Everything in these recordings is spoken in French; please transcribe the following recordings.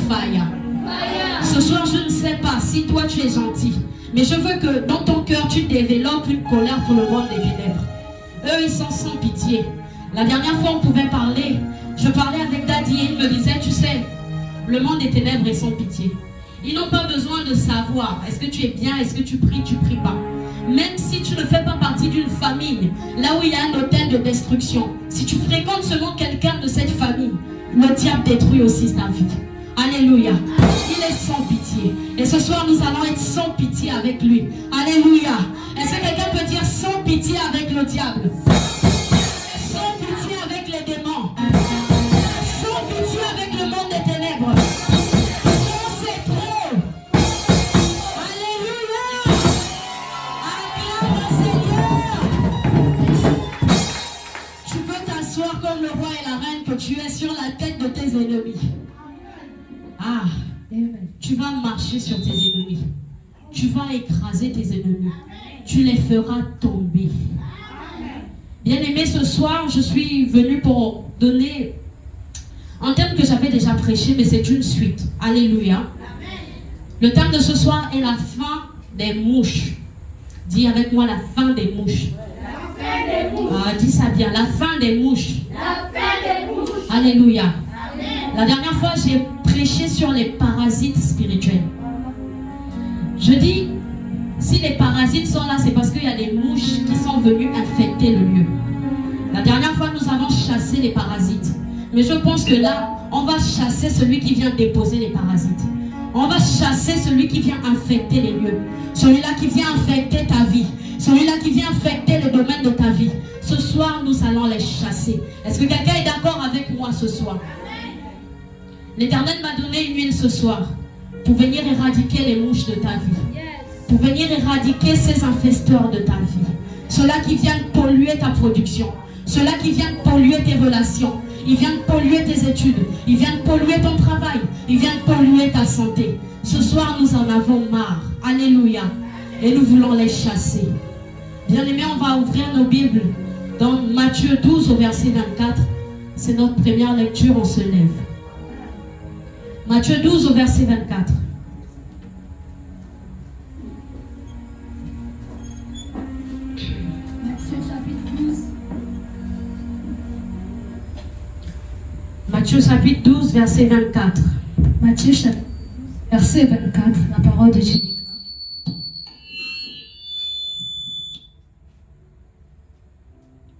fire. Ce soir, je ne sais pas si toi tu es gentil, mais je veux que dans ton cœur, tu développes une colère pour le monde des ténèbres. Eux, ils sont sans pitié. La dernière fois, on pouvait parler. Je parlais avec Daddy et il me disait, tu sais, le monde des ténèbres est sans pitié. Ils n'ont pas besoin de savoir, est-ce que tu es bien, est-ce que tu pries pas. Même si tu ne fais pas partie d'une famille, là où il y a un hôtel de destruction, si tu fréquentes seulement quelqu'un de cette famille, le diable détruit aussi ta vie. Alléluia. Il est sans pitié. Et ce soir, nous allons être sans pitié avec lui. Alléluia. Est-ce que quelqu'un peut dire sans pitié avec le diable? Sans pitié avec les démons. Sans pitié avec le monde des ténèbres. Oh, c'est trop. Alléluia. Acclame le Seigneur. Tu peux t'asseoir comme le roi et la reine que tu es sur la tête de tes ennemis. Ah, tu vas marcher sur tes ennemis. Tu vas écraser tes ennemis. Tu les feras tomber. Bien-aimé, ce soir, je suis venue pour donner un thème que j'avais déjà prêché, mais c'est une suite. Alléluia. Le thème de ce soir est la fin des mouches. Dis avec moi la fin des mouches. La fin des mouches. Ah, dis ça bien, la fin des mouches. La fin des mouches. Alléluia. Amen. La dernière fois, j'ai prêché sur les parasites spirituels. Je dis, si les parasites sont là, c'est parce qu'il y a des mouches qui sont venues infecter le lieu. La dernière fois, nous avons chassé les parasites. Mais je pense que là, on va chasser celui qui vient déposer les parasites. On va chasser celui qui vient infecter les lieux. Celui-là qui vient infecter ta vie. Celui-là qui vient infecter le domaine de ta vie. Ce soir, nous allons les chasser. Est-ce que quelqu'un est d'accord avec moi ce soir? L'Éternel m'a donné une huile ce soir pour venir éradiquer les mouches de ta vie. Pour venir éradiquer ces infesteurs de ta vie. Ceux-là qui viennent polluer ta production. Ceux-là qui viennent polluer tes relations. Ils viennent polluer tes études. Ils viennent polluer ton travail. Ils viennent polluer ta santé. Ce soir, nous en avons marre. Alléluia. Et nous voulons les chasser. Bien-aimés, on va ouvrir nos Bibles dans Matthieu 12 au verset 24. C'est notre première lecture, on se lève. Matthieu 12 au verset 24. Matthieu chapitre 12. Matthieu chapitre 12, verset 24. Matthieu chapitre verset 24. La parole de Dieu.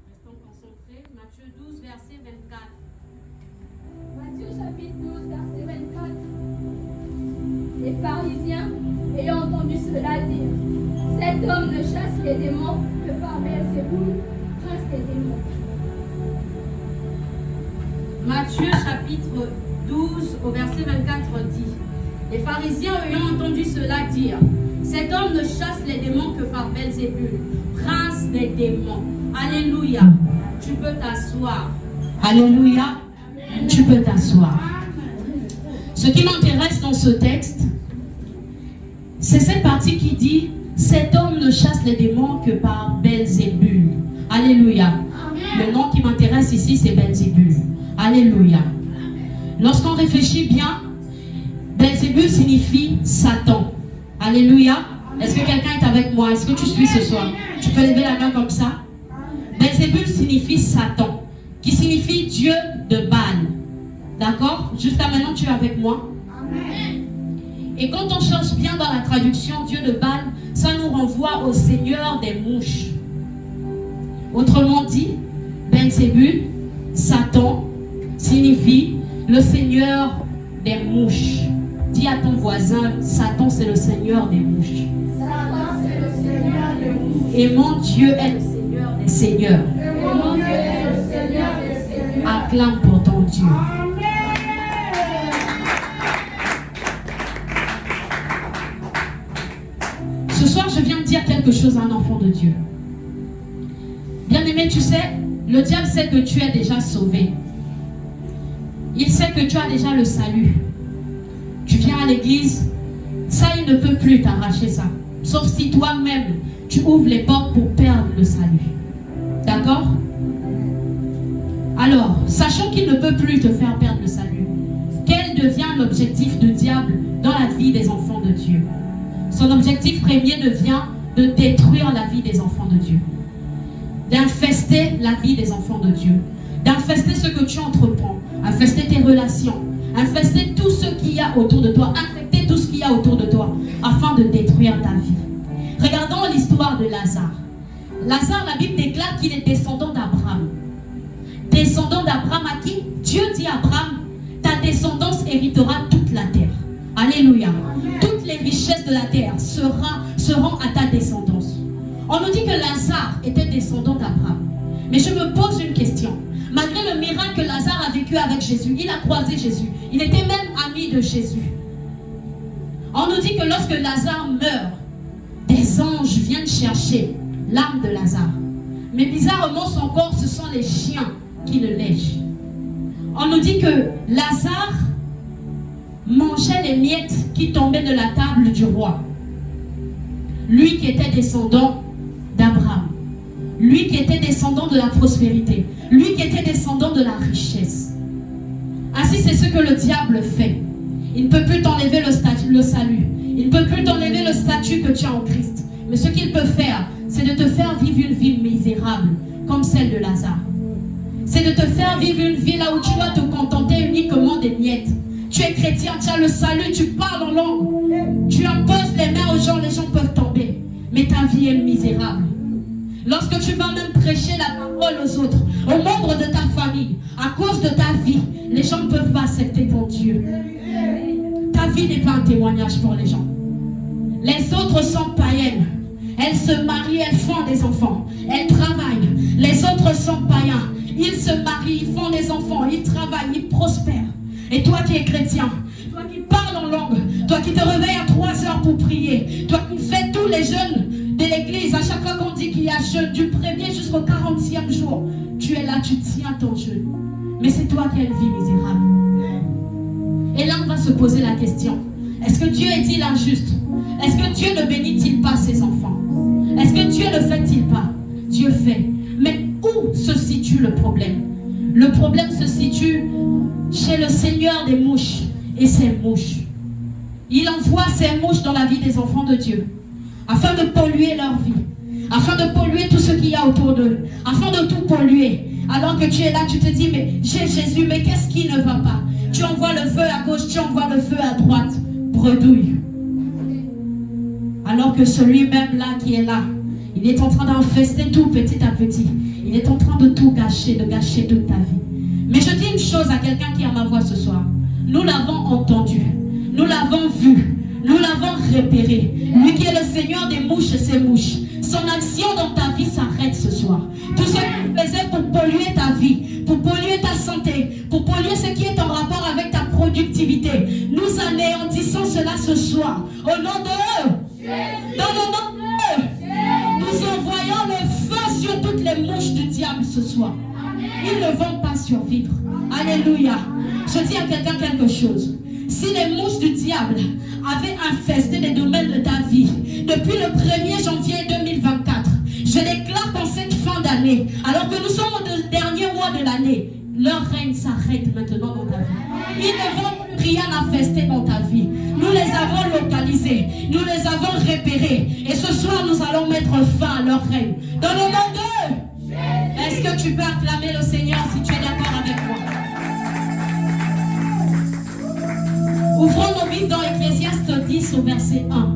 Restons concentrés. Matthieu 12, verset 24. Matthieu chapitre 12, verset 24. Les pharisiens, ayant entendu cela dire, cet homme ne chasse les démons que par Belzéboul, prince des démons. Matthieu chapitre 12 au verset 24 dit, les pharisiens ayant entendu cela dire, cet homme ne chasse les démons que par Belzébuth, prince des démons. Alléluia. Tu peux t'asseoir. Alléluia. Tu peux t'asseoir. Ce qui m'intéresse dans ce texte, c'est cette partie qui dit, cet homme ne chasse les démons que par Belzébuth. Alléluia. Le nom qui m'intéresse ici, c'est Belzébuth. Alléluia. Lorsqu'on réfléchit bien, Belzébuth signifie Satan. Alléluia. Est-ce que quelqu'un est avec moi? Est-ce que tu suis ce soir? Tu peux lever la main comme ça. Belzébuth signifie Satan, qui signifie Dieu de Baal. D'accord? Jusqu'à maintenant, tu es avec moi? Amen. Et quand on cherche bien dans la traduction Dieu de Baal, ça nous renvoie au Seigneur des mouches. Autrement dit, Belzébuth, Satan, signifie le Seigneur des mouches. Dis à ton voisin, Satan c'est le Seigneur des mouches. Satan, c'est le Seigneur des mouches. Et mon Dieu est le Seigneur des seigneurs. Et mon Dieu est le Seigneur des seigneurs. Acclame pour ton Dieu. Ce soir, je viens de dire quelque chose à un enfant de Dieu. Bien-aimé, tu sais, le diable sait que tu es déjà sauvé. Il sait que tu as déjà le salut. Tu viens à l'église, ça, il ne peut plus t'arracher ça. Sauf si toi-même, tu ouvres les portes pour perdre le salut. D'accord? Alors, sachant qu'il ne peut plus te faire perdre le salut, quel devient l'objectif objectif du diable dans la vie des enfants de Dieu. Son objectif premier devient de détruire la vie des enfants de Dieu, d'infester la vie des enfants de Dieu, d'infester ce que tu entreprends, infester tes relations, infester tout ce qu'il y a autour de toi, infecter tout ce qu'il y a autour de toi, afin de détruire ta vie. Regardons l'histoire de Lazare. Lazare, la Bible déclare qu'il est descendant d'Abraham. Descendant d'Abraham à qui? Dieu dit à Abraham, ta descendance héritera toute la terre. Alléluia. Toutes les richesses de la terre seront à ta descendance. On nous dit que Lazare était descendant d'Abraham. Mais je me pose une question. Malgré le miracle que Lazare a vécu avec Jésus, il a croisé Jésus. Il était même ami de Jésus. On nous dit que lorsque Lazare meurt, des anges viennent chercher l'âme de Lazare. Mais bizarrement, son corps, ce sont les chiens qui le lèchent. On nous dit que Lazare mangeait les miettes qui tombaient de la table du roi. Lui qui était descendant d'Abraham. Lui qui était descendant de la prospérité. Lui qui était descendant de la richesse. Ainsi, c'est ce que le diable fait. Il ne peut plus t'enlever le salut. Il ne peut plus t'enlever le statut que tu as en Christ. Mais ce qu'il peut faire, c'est de te faire vivre une vie misérable, comme celle de Lazare. C'est de te faire vivre une vie là où tu dois te contenter uniquement des miettes. Tu es chrétien, tu as le salut, tu parles en langue. Tu imposes les mains aux gens, les gens peuvent tomber. Mais ta vie est misérable. Lorsque tu vas même prêcher la parole aux autres, aux membres de ta famille, à cause de ta vie, les gens ne peuvent pas accepter ton Dieu. Ta vie n'est pas un témoignage pour les gens. Les autres sont païennes. Elles se marient, elles font des enfants. Elles travaillent. Les autres sont païens. Ils se marient, ils font des enfants, ils travaillent, ils prospèrent. Et toi qui es chrétien, toi qui parles en langue, toi qui te réveilles à 3 heures pour prier, toi qui fais tous les jeûnes de l'église, à chaque fois qu'on dit qu'il y a jeûne, du 1er jusqu'au 40e jour, tu es là, tu tiens ton jeûne. Mais c'est toi qui as une vie misérable. Et là, on va se poser la question. Est-ce que Dieu est-il injuste? Est-ce que Dieu ne bénit-il pas ses enfants? Est-ce que Dieu ne fait-il pas? Dieu fait. Mais où se situe le problème? Le problème se situe chez le Seigneur des mouches et ses mouches. Il envoie ses mouches dans la vie des enfants de Dieu afin de polluer leur vie, afin de polluer tout ce qu'il y a autour d'eux, afin de tout polluer. Alors que tu es là, tu te dis, mais j'ai Jésus, mais qu'est-ce qui ne va pas? Tu envoies le feu à gauche, tu envoies le feu à droite. Bredouille. Alors que celui-même là qui est là, il est en train d'infester tout petit à petit. Il est en train de tout gâcher, de gâcher toute ta vie. Mais je dis une chose à quelqu'un qui a ma voix ce soir. Nous l'avons entendu. Nous l'avons vu. Nous l'avons repéré. Lui qui est le Seigneur des mouches et ses mouches. Son action dans ta vie s'arrête ce soir. Tout ce qu'il faisait pour polluer ta vie, pour polluer ta santé, pour polluer ce qui est en rapport avec ta productivité. Nous anéantissons cela ce soir. Au nom de dans le nom de nous envoyons le feu sur toutes les mouches du diable ce soir. Ils ne vont pas survivre. Alléluia. Je dis à quelqu'un quelque chose. Si les mouches du diable avaient infesté les domaines de ta vie depuis le 1er janvier 2024, je déclare qu'en cette fin d'année, alors que nous sommes au dernier mois de l'année, leur règne s'arrête maintenant dans ta vie. Ils ne vont plus rien infester dans ta vie. Nous les avons localisés, nous les avons repérés. Et ce soir, nous allons mettre fin à leur règne. Dans le nom de est-ce que tu peux acclamer le Seigneur si tu es d'accord avec moi? Ouvrons nos Bibles dans Ecclésiaste 10 au verset 1.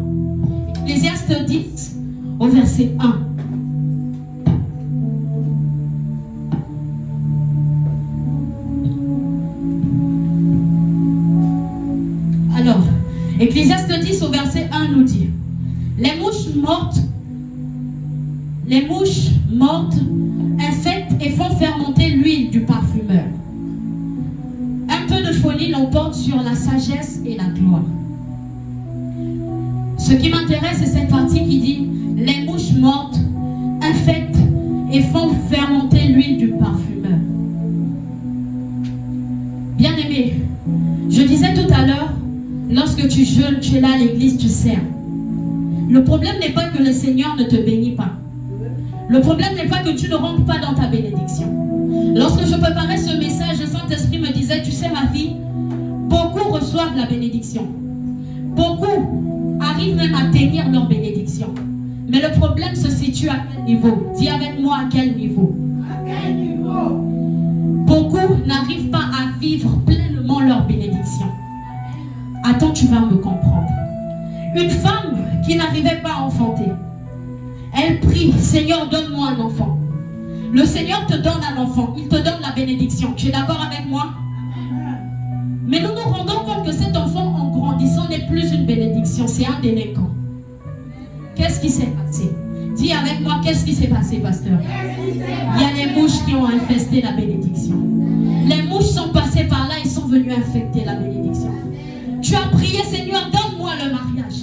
Ecclésiaste 10 au verset 1. Alors, Ecclésiaste 10 au verset 1 nous dit: les mouches mortes infectent et font fermenter l'huile du parfumeur. Un peu de folie l'emporte sur la sagesse et la gloire. Ce qui m'intéresse, c'est cette partie qui dit: les mouches mortes infectent et font fermenter l'huile du parfumeur. Bien-aimé, je disais tout à l'heure, lorsque tu jeûnes, tu es là à l'église, tu sers. Le problème n'est pas que le Seigneur ne te bénit pas. Le problème n'est pas que tu ne rentres pas dans ta bénédiction. Lorsque je préparais ce message, le Saint-Esprit me disait: tu sais ma fille, beaucoup reçoivent la bénédiction. Beaucoup arrivent même à tenir leur bénédiction. Mais le problème se situe à quel niveau? Dis avec moi à quel niveau? À quel niveau? Beaucoup n'arrivent pas à vivre pleinement leur bénédiction. Attends, tu vas me comprendre. Une femme qui n'arrivait pas à enfanter, elle prie, Seigneur, donne-moi un enfant. Le Seigneur te donne un enfant, il te donne la bénédiction. Tu es d'accord avec moi? Mais nous nous rendons compte que cet enfant, en grandissant, n'est plus une bénédiction, c'est un délinquant. Qu'est-ce qui s'est passé? Dis avec moi, qu'est-ce qui s'est passé, pasteur? Il y a les mouches qui ont infesté la bénédiction. Les mouches sont passées par là, ils sont venus infecter la bénédiction. Tu as prié, Seigneur, donne-moi le mariage.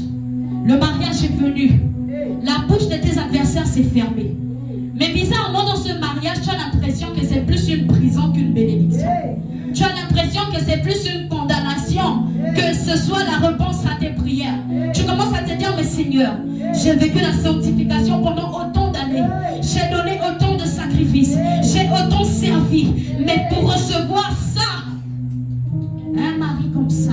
Le mariage est venu. La bouche de tes adversaires s'est fermée. Mais bizarrement, dans ce mariage, tu as l'impression que c'est plus une prison qu'une bénédiction. Tu as l'impression que c'est plus une condamnation que ce soit la réponse à tes prières. Tu commences à te dire, mais Seigneur, j'ai vécu la sanctification pendant autant d'années. J'ai donné autant de sacrifices. J'ai autant servi. Mais pour recevoir ça, un mari comme ça,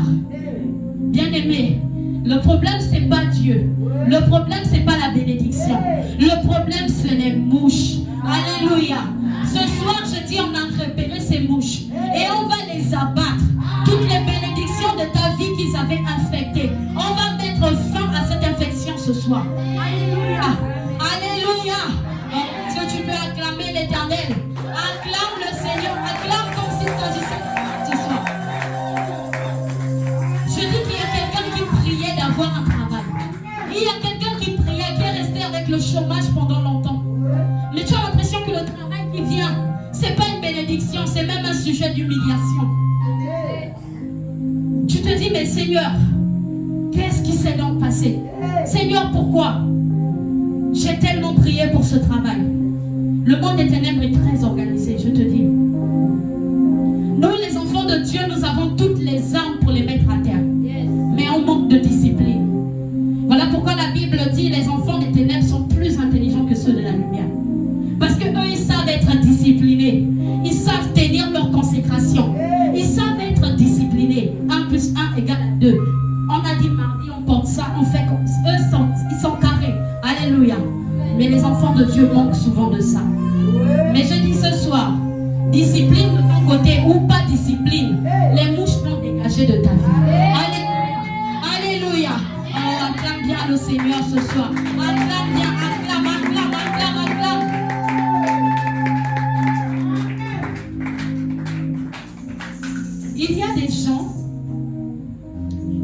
bien aimé, le problème c'est pas Dieu. Le problème c'est pas la bénédiction. Le problème c'est les mouches. Alléluia. Ce soir je dis on a repéré ces mouches et on va les abattre. Toutes les bénédictions de ta vie qu'ils avaient infectées, on va mettre fin à cette infection ce soir. Alléluia. Alléluia. Est-ce que tu peux acclamer l'Éternel? Acclame le Seigneur. Acclame comme s'il s'agissait ce soir. Je dis qu'il y a quelqu'un qui priait d'avoir un travail. Il y a quelqu'un qui priait, qui est resté avec le chômage pendant longtemps. Mais tu as l'impression que le travail qui vient, c'est pas une bénédiction, c'est même un sujet d'humiliation. Tu te dis, mais Seigneur, qu'est-ce qui s'est donc passé? Seigneur, pourquoi? J'ai tellement prié pour ce travail. Le monde des ténèbres est très organisé, je te dis. Nous, les enfants de Dieu, nous avons toutes les armes pour les mettre à terre. Mais on manque de discipline. Voilà pourquoi la Bible dit les enfants des ténèbres sont plus intelligents que ceux de la lumière. Parce qu'eux, ils savent être disciplinés. Ils savent tenir leur consécration. Ils savent être disciplinés. 1 plus 1 égale 2. On a dit mardi, on porte ça, on fait comme ça. Eux, ils sont carrés. Alléluia. Mais les enfants de Dieu manquent souvent de ça. Mais je dis ce soir, discipline de ton côté ou pas discipline, les mouches vont dégager de ta vie. Alléluia. Alléluia. Oh, acclame bien le Seigneur ce soir. Acclame bien, acclame, acclame, acclame, acclame. Il y a des gens,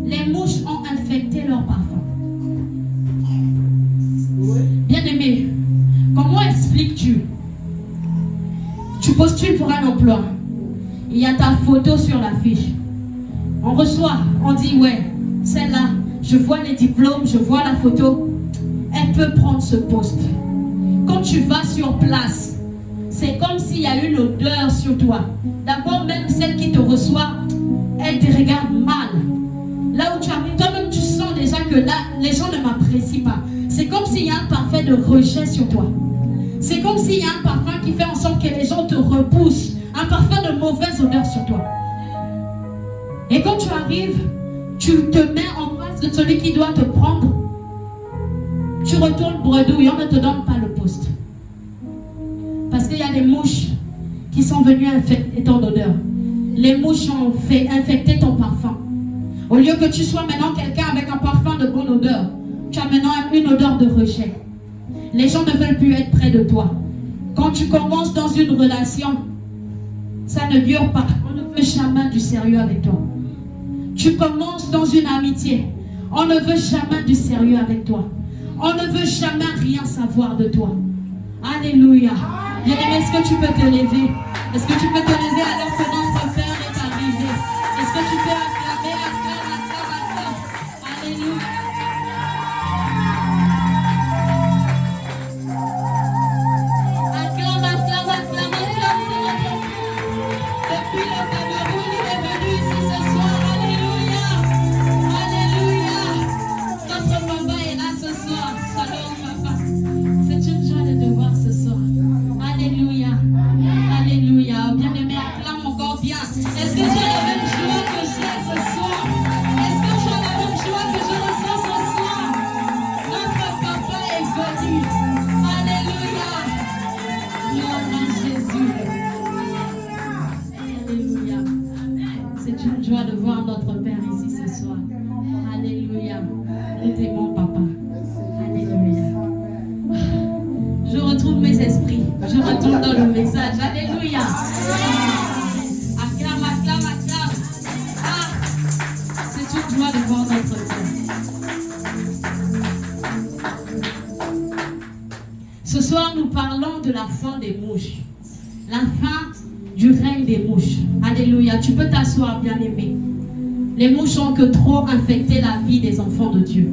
les mouches ont infecté leur parfum. Bien-aimé, comment expliques-tu? Tu postules pour un emploi. Il y a ta photo sur l'affiche. On reçoit, on dit ouais, celle-là, je vois les diplômes, je vois la photo. Elle peut prendre ce poste. Quand tu vas sur place, c'est comme s'il y a une odeur sur toi. D'abord, même celle qui te reçoit, elle te regarde mal. Là où tu arrives, toi-même tu sens déjà que là, les gens ne m'apprécient pas. C'est comme s'il y a un parfum de rejet sur toi. C'est comme s'il y a un parfum qui fait en sorte que les gens te repoussent. Un parfum de mauvaise odeur sur toi. Et quand tu arrives, tu te mets en face de celui qui doit te prendre. Tu retournes bredouille, on ne te donne pas le poste. Parce qu'il y a des mouches qui sont venues infecter ton odeur. Les mouches ont fait infecter ton parfum. Au lieu que tu sois maintenant quelqu'un avec un parfum de bonne odeur, tu as maintenant une odeur de rejet. Les gens ne veulent plus être près de toi. Quand tu commences dans une relation, ça ne dure pas. On ne veut jamais du sérieux avec toi. Tu commences dans une amitié. On ne veut jamais du sérieux avec toi. On ne veut jamais rien savoir de toi. Alléluia. Bien-aimé, est-ce que tu peux te lever? Est-ce que tu peux te lever alors que notre Père est arrivé? Est-ce que tu peux acclamer, acclame, acclame, acclame? Alléluia. Acclame, acclame, acclame, acclame, Seigneur. Depuis le Cameroun, il est venu ici ce soir. Alléluia. Alléluia. Notre papa est là ce soir. Shalom, papa. C'est une joie de te voir ce soir. Alléluia. Alléluia. Bien-aimé, acclame encore bien. Est-ce que tu as la même joie que j'ai ce soir? C'est une joie de voir notre Père ici ce soir. Alléluia. Nous t'aimons, Papa. Alléluia. Je retrouve mes esprits. Je retourne dans le message. Alléluia. Acclame, acclame, acclame. C'est une joie de voir notre Père. Ce soir, nous parlons de la fin des mouches. La fin du règne des mouches. Alléluia. Tu peux t'asseoir, bien-aimé. Les mouches ont que trop infecté la vie des enfants de Dieu.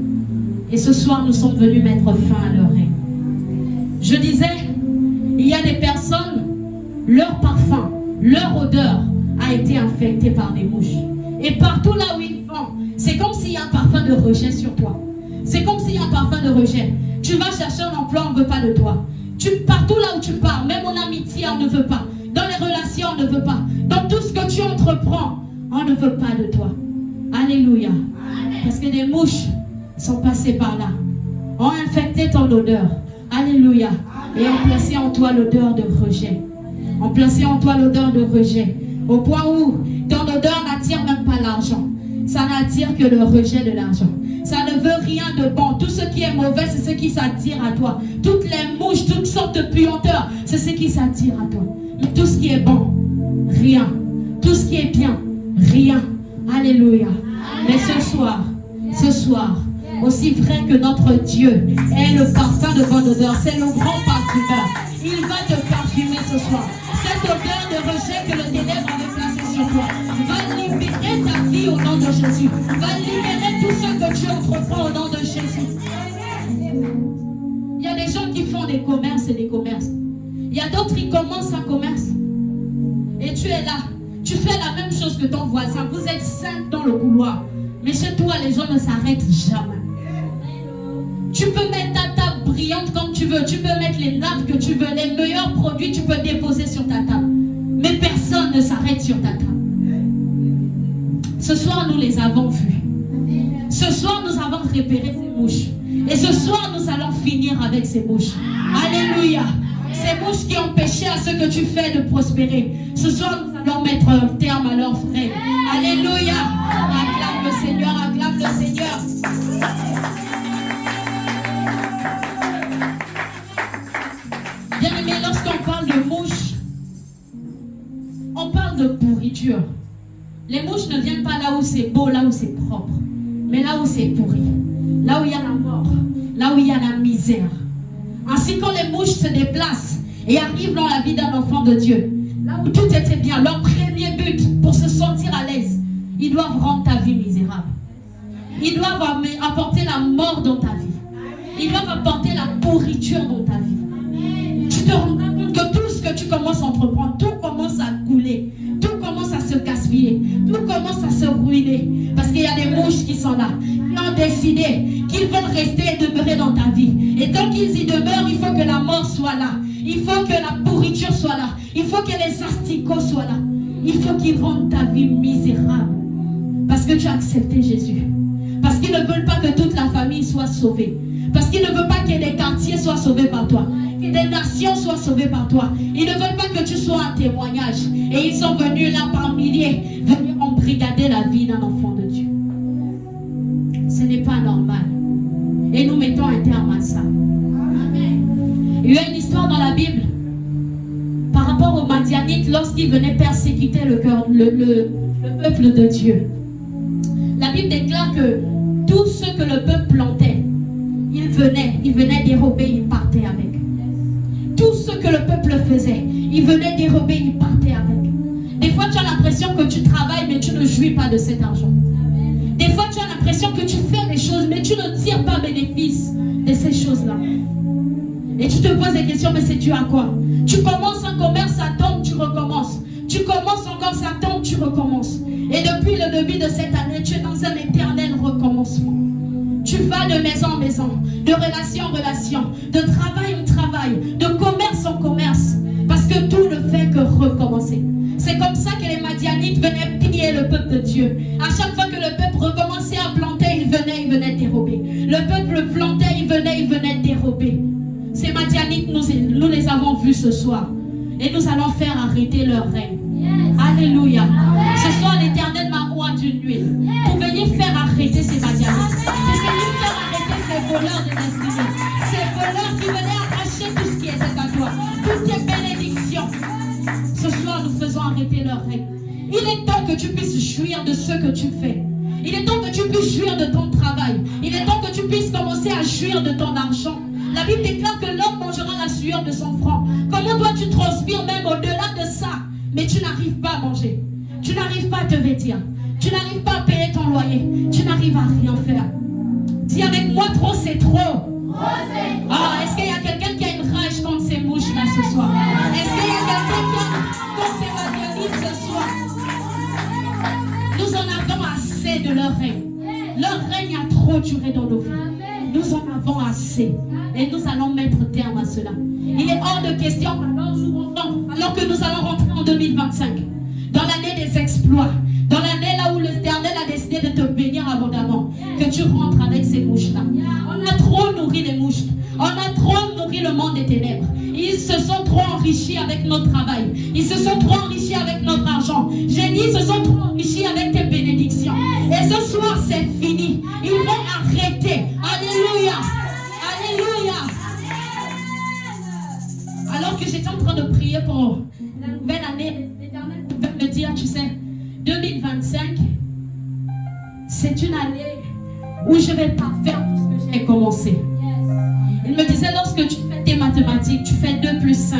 Et ce soir, nous sommes venus mettre fin à leur règne. Je disais, il y a des personnes, leur parfum, leur odeur a été infecté par des mouches. Et partout là où ils vont, c'est comme s'il y a un parfum de rejet sur toi. C'est comme s'il y a un parfum de rejet. Tu vas chercher un emploi, on ne veut pas de toi. Partout là où tu pars, même en amitié, on ne veut pas. Dans les relations, on ne veut pas. Dans tout ce que tu entreprends, on ne veut pas de toi. Alléluia. Parce que des mouches sont passées par là, ont infecté ton odeur. Alléluia. Et ont placé en toi l'odeur de rejet. Ont placé en toi l'odeur de rejet. Au point où ton odeur n'attire même pas l'argent. Ça n'attire que le rejet de l'argent. Ça ne veut rien de bon. Tout ce qui est mauvais, c'est ce qui s'attire à toi. Toutes les mouches, toutes sortes de puanteurs, c'est ce qui s'attire à toi. Mais tout ce qui est bon, rien. Tout ce qui est bien, rien. Alléluia. Mais ce soir, aussi vrai que notre Dieu est le parfum de bonne odeur, c'est le grand parfumeur. Il va te parfumer ce soir. Cette odeur de rejet que le ténèbre avait placée sur toi va libérer ta vie au nom de Jésus. Va libérer tout ce que tu entreprends au nom de Jésus. Il y a des gens qui font des commerces et des commerces. Il y a d'autres qui commencent un commerce. Et tu es là. Tu fais la même chose que ton voisin. Vous êtes 5 dans le couloir. Mais chez toi, les gens ne s'arrêtent jamais. Tu peux mettre ta table brillante comme tu veux. Tu peux mettre les nappes que tu veux. Les meilleurs produits, tu peux déposer sur ta table. Mais personne ne s'arrête sur ta table. Ce soir, nous les avons vus. Ce soir, nous avons repéré ces mouches. Et ce soir, nous allons finir avec ces mouches. Alléluia. Ces mouches qui empêchaient à ce que tu fais de prospérer. Ce soir, nous allons mettre un terme à leurs frais. Alléluia. Acclame le Seigneur, acclame le Seigneur. Bien aimé, lorsqu'on parle de mouches, on parle de pourriture. Les mouches ne viennent pas là où c'est beau, là où c'est propre, mais là où c'est pourri, là où il y a la mort, là où il y a la misère. Ainsi, quand les mouches se déplacent et arrivent dans la vie d'un enfant de Dieu, là où tout était bien, leur premier but pour se sentir à l'aise, ils doivent rendre ta vie misérable. Ils doivent apporter la mort dans ta vie. Ils doivent apporter la pourriture dans ta vie. Tu te rends compte que tout ce que tu commences à entreprendre, tout commence à couler, tout commence à se gaspiller, tout commence à se ruiner. Parce qu'il y a des mouches qui sont là, qui ont décidé qu'ils vont rester et demeurer dans ta vie. Et tant qu'ils y demeurent, il faut que la mort soit là. Il faut que la pourriture soit là. Il faut que les asticots soient là. Il faut qu'ils rendent ta vie misérable. Parce que tu as accepté Jésus. Parce qu'ils ne veulent pas que toute la famille soit sauvée. Parce qu'ils ne veulent pas que des quartiers soient sauvés par toi. Que des nations soient sauvées par toi. Ils ne veulent pas que tu sois un témoignage. Et ils sont venus là par milliers, venir embrigader la vie d'un enfant de Dieu. Ce n'est pas normal. Et nous mettons un terme à ça. Il y a une histoire dans la Bible par rapport aux Madianites lorsqu'ils venaient persécuter le peuple de Dieu. La Bible déclare que tout ce que le peuple plantait, ils venaient dérober, ils partaient avec. Tout ce que le peuple faisait, ils venaient dérober, ils partaient avec. Des fois, tu as l'impression que tu travailles, mais tu ne jouis pas de cet argent. Des fois, tu as l'impression que tu fais des choses, mais tu ne tires pas bénéfice de ces choses-là. Et tu te poses des questions, mais c'est dû à quoi? Tu commences un commerce, ça tombe, tu recommences. Tu commences encore, ça tombe, tu recommences. Et depuis le début de cette année, tu es dans un éternel recommencement. Tu vas de maison en maison, de relation en relation, de travail en travail, de commerce en commerce. Parce que tout ne fait que recommencer. C'est comme ça que les Madianites venaient piller le peuple de Dieu. À chaque fois que le peuple recommençait à planter, ils venaient dérober. Le peuple plantait, ils venaient dérober. Ces Madianites, nous les avons vus ce soir. Et nous allons faire arrêter leur règne. Alléluia. Ce soir, l'Éternel de ce que tu fais. Il est temps que tu puisses jouir de ton travail. Il est temps que tu puisses commencer à jouir de ton argent. La Bible déclare que l'homme mangera la sueur de son front. Comment toi tu transpires même au-delà de ça, mais tu n'arrives pas à manger. Tu n'arrives pas à te vêtir. Tu n'arrives pas à payer ton loyer. Tu n'arrives à rien faire. Dis avec moi, trop c'est trop. Ah, est-ce qu'il y a quelqu'un qui a une rage contre ces mouches là ce soir? Est-ce qu'il y a quelqu'un qui a contre ces marionnettes ce soir? Nous en avons assez de leur règne. Leur règne a trop duré dans nos vies. Nous en avons assez. Et nous allons mettre terme à cela. Il est hors de question, alors que nous allons rentrer en 2025, dans l'année des exploits, dans l'année là où l'Éternel a décidé de te bénir abondamment, que tu rentres avec ces mouches-là. On a trop nourri les mouches. On a trop nourri le monde des ténèbres. Ils se sont trop enrichis avec notre travail. Ils se sont trop enrichis avec notre argent. J'ai dit, ils se sont trop enrichis avec tes bénédictions. Et ce soir, c'est fini. Ils vont arrêter. Alléluia. Alléluia. Alors que j'étais en train de prier pour la nouvelle année, l'Éternel pouvait me dire, tu sais, 2025, c'est une année où je vais pas faire tout ce que j'ai commencé. Il me disait, lorsque tu fais tes mathématiques, tu fais 2 plus 5.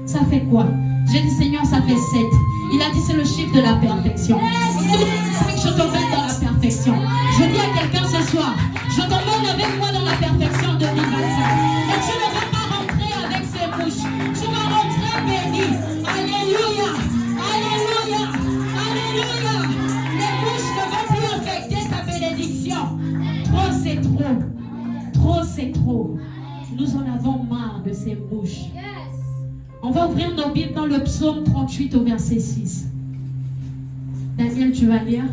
Ça fait quoi? J'ai dit, Seigneur, ça fait 7. Il a dit, c'est le chiffre de la perfection. Je t'emmène dans la perfection. Je dis à quelqu'un ce soir, je t'emmène avec moi dans la perfection en 2025. Et tu ne vas pas rentrer avec ces mouches. Tu vas rentrer béni. Alléluia. Alléluia. Alléluia. Les mouches ne vont plus affecter ta bénédiction. Trop, c'est trop. Trop, c'est trop. Nous en avons marre de ces mouches. On va ouvrir nos Bibles dans le psaume 38 au verset 6. Daniel, tu vas lire.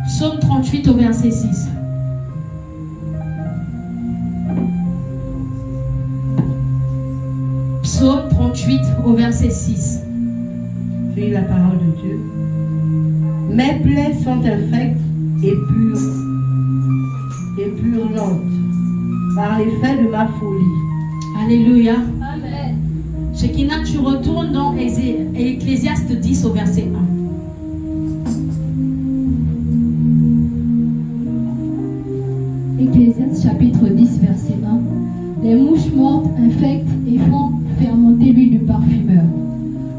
Psaume 38 au verset 6. Psaume 38 au verset 6. Je lis la parole de Dieu. Mes plaies sont infectes et purulentes par l'effet de ma folie. Alléluia. Amen. Shekinah, tu retournes dans Ecclésiaste 10 au verset 1. Ecclésiaste chapitre 10 verset 1. Les mouches mortes infectent et font fermenter l'huile du parfumeur.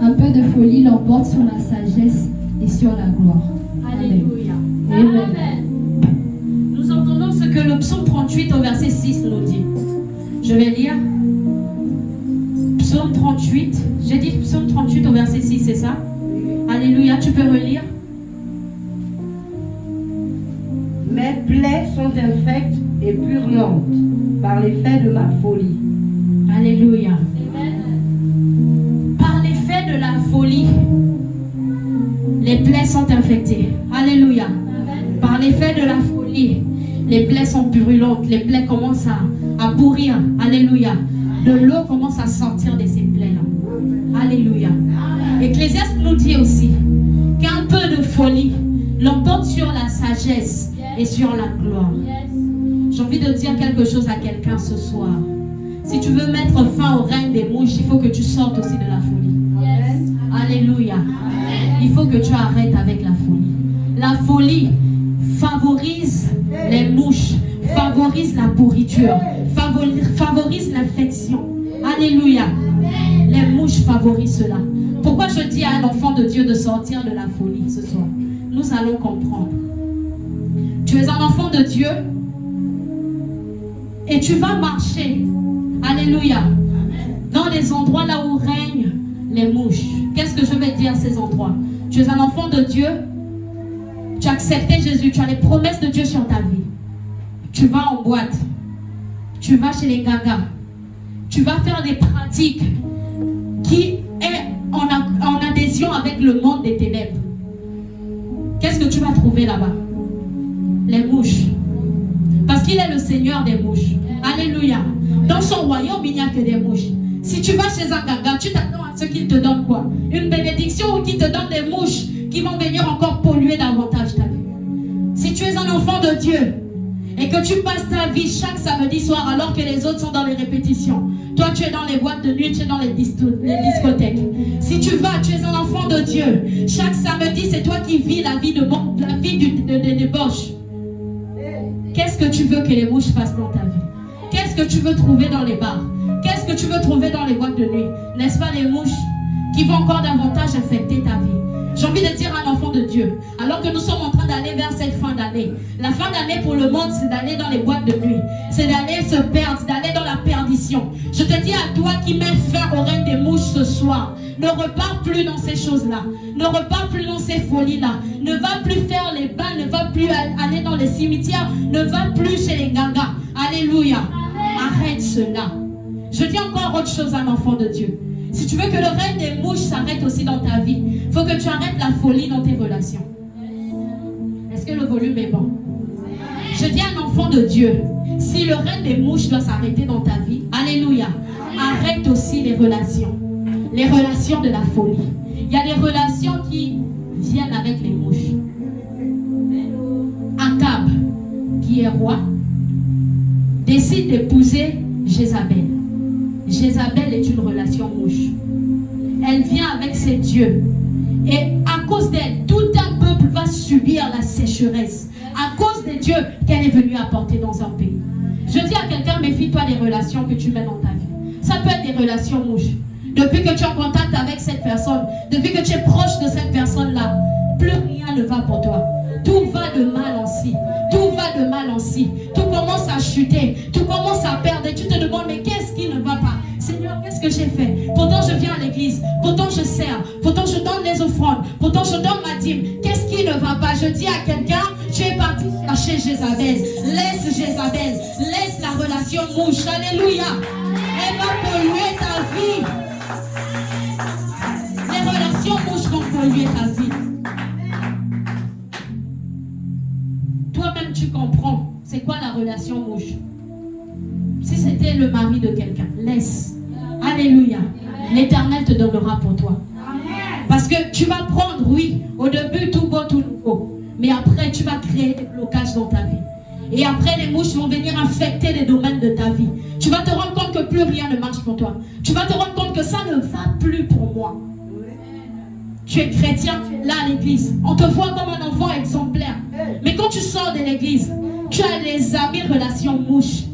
Un peu de folie l'emporte sur la sagesse et sur la gloire. Alléluia. Amen. Nous entendons ce que le psaume 38 au verset 6 nous dit. Je vais lire. Psaume 38. J'ai dit psaume 38 au verset 6, c'est ça? Alléluia. Tu peux relire? Mes plaies sont infectes et purulentes par l'effet de ma folie. Alléluia. Amen. Par l'effet de la folie, les plaies sont infectées. Alléluia. Amen. Par l'effet de la folie, les plaies sont purulentes. Les plaies commencent à pourrir. Alléluia. De l'eau commence à sortir de ces plaies-là. Alléluia. Ecclésiaste nous dit aussi qu'un peu de folie l'emporte sur la sagesse et sur la gloire. Yes. J'ai envie de dire quelque chose à quelqu'un ce soir. Si tu veux mettre fin au règne des mouches, il faut que tu sortes aussi de la folie. Yes. Alléluia. Il faut que tu arrêtes avec la folie. La folie favorise les mouches, favorise la pourriture, favorise l'infection. Alléluia. Les mouches favorisent cela. Pourquoi je dis à un enfant de Dieu de sortir de la folie ce soir? Nous allons comprendre. Tu es un enfant de Dieu et tu vas marcher. Alléluia. Dans des endroits là où règnent les mouches. Qu'est-ce que je vais dire à ces endroits? Tu es un enfant de Dieu. Tu as accepté Jésus. Tu as les promesses de Dieu sur ta vie. Tu vas en boîte. Tu vas chez les gagas. Tu vas faire des pratiques qui est en adhésion avec le monde des ténèbres. Qu'est-ce que tu vas trouver là-bas? Les mouches. Parce qu'il est le Seigneur des mouches. Alléluia. Dans son royaume, il n'y a que des mouches. Si tu vas chez un gaga, tu t'attends à ce qu'il te donne quoi? Une bénédiction ou qu'il te donne des mouches qui vont venir encore polluer davantage ta vie. Si tu es un enfant de Dieu Et que tu passes ta vie chaque samedi soir alors que les autres sont dans les répétitions. Toi, tu es dans les boîtes de nuit, tu es dans les discothèques. Si tu vas, tu es un enfant de Dieu. Chaque samedi, c'est toi qui vis la vie de débauche. Qu'est-ce que tu veux que les mouches fassent dans ta vie? Qu'est-ce que tu veux trouver dans les bars? Qu'est-ce que tu veux trouver dans les boîtes de nuit? N'est-ce pas les mouches qui vont encore davantage affecter ta vie? J'ai envie de dire à un enfant de Dieu, alors que nous sommes en train d'aller vers cette fin d'année. La fin d'année pour le monde, c'est d'aller dans les boîtes de nuit. C'est d'aller se perdre, d'aller dans la perdition. Je te dis à toi qui mets fin au règne des mouches ce soir, ne repars plus dans ces choses-là. Ne repars plus dans ces folies-là. Ne va plus faire les bains, ne va plus aller dans les cimetières, ne va plus chez les gangas. Alléluia. Arrête cela. Je dis encore autre chose à un enfant de Dieu. Si tu veux que le règne des mouches s'arrête aussi dans ta vie, il faut que tu arrêtes la folie dans tes relations. Est-ce que le volume est bon? Je dis à un enfant de Dieu, si le règne des mouches doit s'arrêter dans ta vie, alléluia, arrête aussi les relations de la folie. Il y a des relations qui viennent avec les mouches. Akab, qui est roi, décide d'épouser Jézabel. Jézabel est une relation mouche. Elle vient avec ses dieux. Et à cause d'elle, tout un peuple va subir la sécheresse. À cause des dieux qu'elle est venue apporter dans un pays. Je dis à quelqu'un, méfie-toi des relations que tu mets dans ta vie. Ça peut être des relations mouches. Depuis que tu es en contact avec cette personne, depuis que tu es proche de cette personne-là, plus rien ne va pour toi. Tout va de mal en si. Tout va de mal en si. Tout commence à chuter. Tout commence à perdre. Et tu te demandes, mais qu'est-ce qui ne va pas? Seigneur, qu'est-ce que j'ai fait? Pourtant, je viens à l'église. Pourtant, je sers. Pourtant, je donne les offrandes. Pourtant, je donne ma dîme. Qu'est-ce qui ne va pas? Je dis à quelqu'un, tu es parti chercher Jézabel. Laisse Jézabel. Laisse la relation mouche. Alléluia. Elle va polluer ta vie. Les relations mouches vont polluer ta vie. Toi-même, tu comprends c'est quoi la relation mouche. Si c'était le mari de quelqu'un, laisse. Alléluia. L'Éternel te donnera pour toi. Parce que tu vas prendre, oui, au début tout beau, tout nouveau. Mais après, tu vas créer des blocages dans ta vie. Et après, les mouches vont venir infecter les domaines de ta vie. Tu vas te rendre compte que plus rien ne marche pour toi. Tu vas te rendre compte que ça ne va plus pour moi. Tu es chrétien, tu es là à l'église. On te voit comme un enfant exemplaire. Mais quand tu sors de l'église, tu as des amis relations mouches.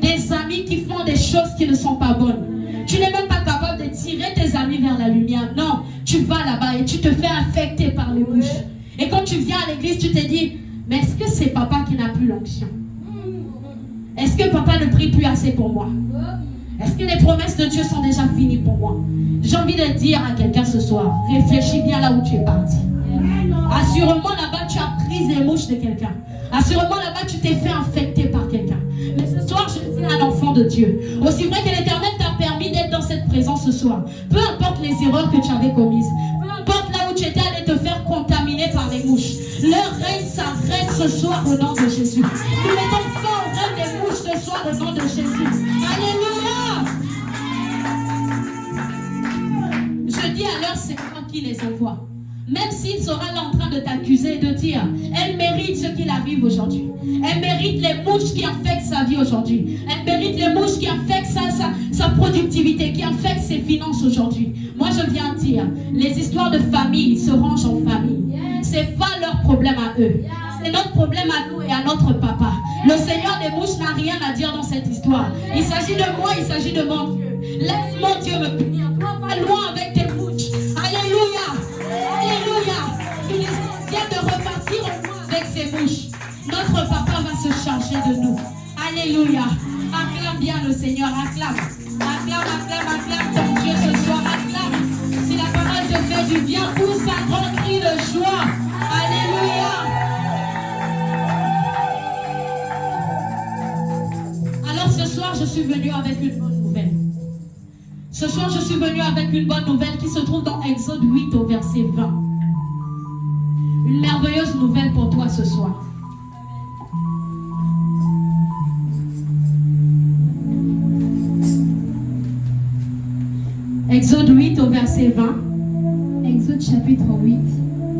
Des amis qui font des choses qui ne sont pas bonnes. Tu n'es même pas capable de tirer tes amis vers la lumière. Non, tu vas là-bas et tu te fais infecter par les mouches. Et quand tu viens à l'église, tu te dis, mais est-ce que c'est papa qui n'a plus l'onction? Est-ce que papa ne prie plus assez pour moi? Est-ce que les promesses de Dieu sont déjà finies pour moi? J'ai envie de dire à quelqu'un ce soir, réfléchis bien là où tu es parti. Assurément là-bas, tu as pris les mouches de quelqu'un. Assurément là-bas, tu t'es fait infecter par quelqu'un. Mais ce soir, je dis à l'enfant de Dieu, aussi vrai que l'Éternel t'a permis d'être dans cette présence ce soir, peu importe les erreurs que tu avais commises, peu importe là où tu étais allé te faire contaminer par les mouches, leur règne s'arrête ce soir au nom de Jésus. Nous mettons fin au règne des mouches ce soir au nom de Jésus. Alléluia. Je dis alors, c'est moi qui les envoie. Même s'il sera là en train de t'accuser et de dire, elle mérite ce qu'il arrive aujourd'hui. Elle mérite les mouches qui affectent sa vie aujourd'hui. Elle mérite les mouches qui affectent sa productivité, qui affectent ses finances aujourd'hui. Moi, je viens dire, les histoires de famille se rangent en famille. C'est pas leur problème à eux. C'est notre problème à nous et à notre papa. Le Seigneur des mouches n'a rien à dire dans cette histoire. Il s'agit de moi, il s'agit de mon Dieu. Laisse mon Dieu me punir. Toi, va loin avec tes mouches. Alléluia. Alléluia. Il vient de repartir au loin avec ses mouches. Notre papa va se charger de nous. Alléluia. Acclame bien le Seigneur. Acclame. Acclame ton Dieu ce soir. Acclame. Si la parole te fait du bien, pousse un grand cri de joie. Alléluia. Alors ce soir, je suis venu avec une bonne nouvelle. Ce soir, je suis venu avec une bonne nouvelle qui se trouve dans Exode 8 au verset 20. Une merveilleuse nouvelle pour toi ce soir. Exode 8 au verset 20. Exode chapitre 8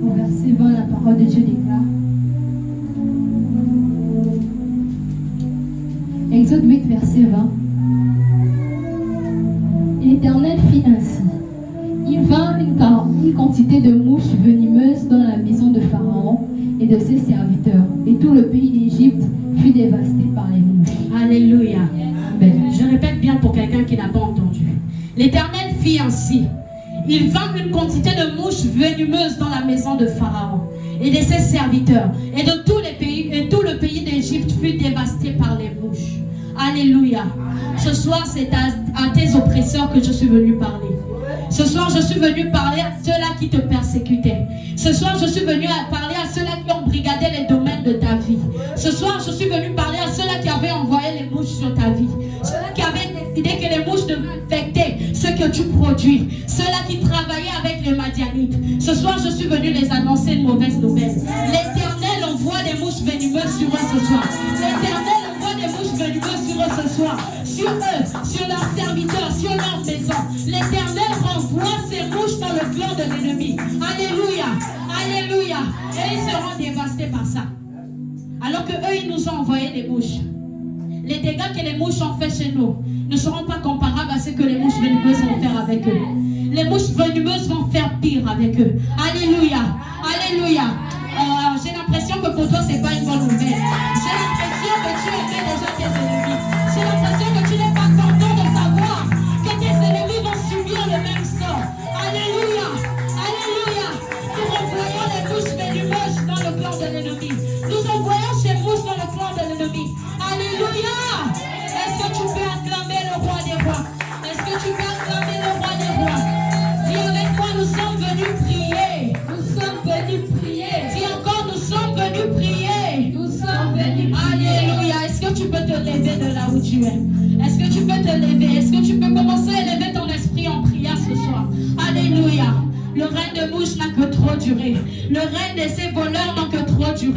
au verset 20, la parole de Dieu déclare. Exode 8, verset 20. L'Éternel fit ainsi. Il vint une quantité de mouches venimeuses dans la maison de Pharaon et de ses serviteurs. Et tout le pays d'Égypte fut dévasté par les mouches. Alléluia. Amen. Je répète bien pour quelqu'un qui n'a pas entendu. L'Éternel fit ainsi. Il vint une quantité de mouches venimeuses dans la maison de Pharaon et de ses serviteurs. Et de tous les pays, et tout le pays d'Égypte fut dévasté par les mouches. Alléluia. Ce soir, c'est à tes oppresseurs que je suis venu parler. Ce soir, je suis venu parler à ceux-là qui te persécutaient. Ce soir, je suis venu parler à ceux-là qui ont brigadé les domaines de ta vie. Ce soir, je suis venu parler à ceux-là qui avaient envoyé les mouches sur ta vie. Ceux-là qui avaient décidé que les mouches devaient infecter ce que tu produis. Ceux-là qui travaillaient avec les Madianites. Ce soir, je suis venu les annoncer une mauvaise nouvelle. L'Éternel envoie des mouches venimeuses sur eux ce soir. L'Éternel envoie des mouches venimeuses sur eux ce soir. Sur eux, sur leurs serviteurs, sur leur maison. L'Éternel renvoie ces mouches dans le clan de l'ennemi. Alléluia, alléluia. Et ils seront dévastés par ça. Alors que eux, ils nous ont envoyé des mouches. Les dégâts que les mouches ont fait chez nous ne seront pas comparables à ce que les mouches venimeuses vont faire avec eux. Les mouches venimeuses vont faire pire avec eux. Alléluia, alléluia. J'ai l'impression que pour toi, c'est pas une bonne nouvelle. J'ai l'impression que tu aimes déjà tes ennemis. J'ai l'impression que tu n'es pas content de savoir que tes ennemis vont subir le même sort. Alléluia, alléluia. Nous envoyons les mouches venimeuses dans le clan de l'ennemi. Nous envoyons ces mouches dans le clan de l'ennemi. Alléluia. Est-ce que tu peux acclamer le roi des rois? Est-ce que tu peux acclamer le roi des rois? Dis avec moi, nous sommes venus prier. Nous sommes venus prier. Dis encore, nous sommes venus prier. Nous sommes venus prier. Alléluia. Est-ce que tu peux te lever de là où tu es? Est-ce que tu peux te lever? Est-ce que tu peux commencer à élever ton esprit en prière ce soir? Alléluia. Le règne de mouches n'a que trop duré. Le règne de ces voleurs n'a que trop duré.